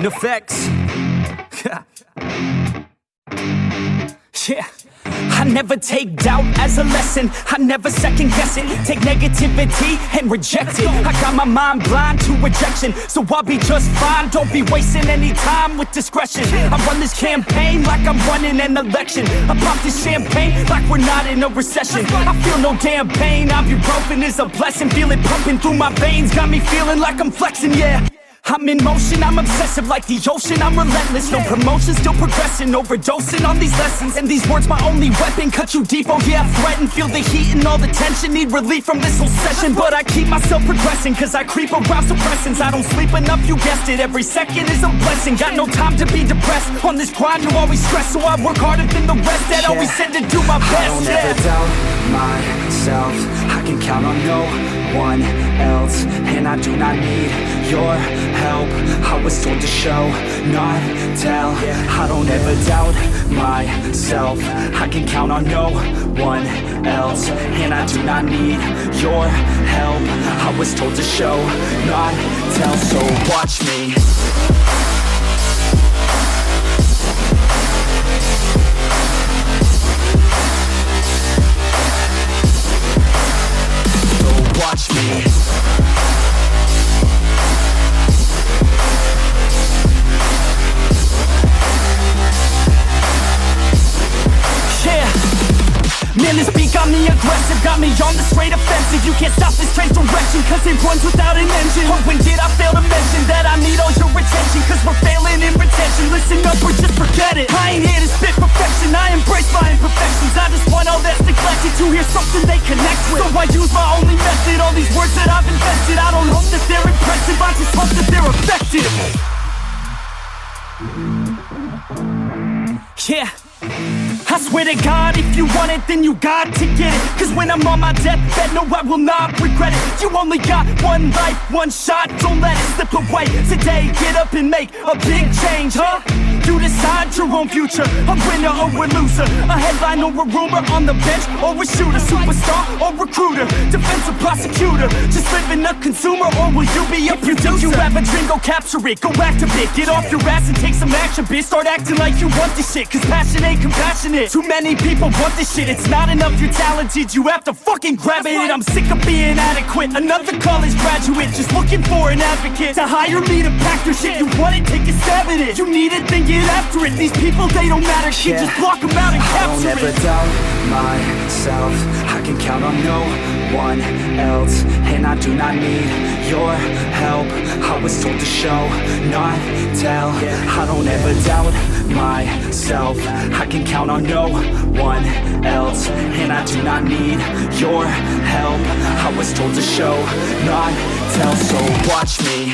Neffex. Yeah. I never take doubt as a lesson. I never second guess it. Take negativity and reject it. I got my mind blind to rejection, so I'll be just fine. Don't be wasting any time with discretion. I run this campaign like I'm running an election. I pop this champagne like we're not in a recession. I feel no damn pain. Ibuprofen is a blessing. Feel it pumping through my veins. Got me feeling like I'm flexing, yeah. I'm in motion, I'm obsessive like the ocean, I'm relentless. No promotion, still progressing, overdosing on these lessons. And these words my only weapon, cut you deep, oh yeah, I threaten. Feel the heat and all the tension, need relief from this whole session. But I keep myself progressing, cause I creep around suppressants. I don't sleep enough, you guessed it, every second is a blessing. Got no time to be depressed, on this grind you always stress. So I work harder than the rest, that always said to do my best. I don't ever doubt myself, I can count on no one else. And I do not need your help, I was told to show, not tell. I don't ever doubt myself, I can count on no one else. And I do not need your help, I was told to show, not tell. So watch me. Watch me. Man, this beat got me aggressive, got me on the straight offensive. You can't stop this train direction, cause it runs without an engine. Oh, when did I fail to mention that I need all your attention? Cause we're failing in retention, listen up or just forget it. I ain't here to spit perfection, I embrace my imperfections. I just want all that's neglected to hear something they connect with. So I use my only method, all these words that I've invested. I don't hope that they're impressive, I just hope that they're effective. Yeah, I swear to God, if you want it, then you got to get it. Cause when I'm on my deathbed, no, I will not regret it. You only got one life, one shot, don't let it slip away. Today, get up and make a big change, huh? You decide your own future, a winner or a loser, a headline or a rumor, on the bench or a shooter, superstar or recruiter, defensive prosecutor, just living a consumer, or will you be a producer? If you have a dream, go capture it, go active it, get off your ass and take some action, bitch. Start acting like you want this shit, cause passion ain't compassionate. Too many people want this shit, it's not enough you're talented, you have to fucking grab it. I'm sick of being adequate, another college graduate, just looking for an advocate to hire me to pack your shit. You want it, take a stab at it, you need it, then get after it. These people, they don't matter, shit, just block them out and capture it. I don't ever doubt myself, I can count on no one else. And I do not need your help, I was told to show, not tell. I don't ever doubt myself, I can count on no one else. And I do not need your help, I was told to show, not tell. So watch me.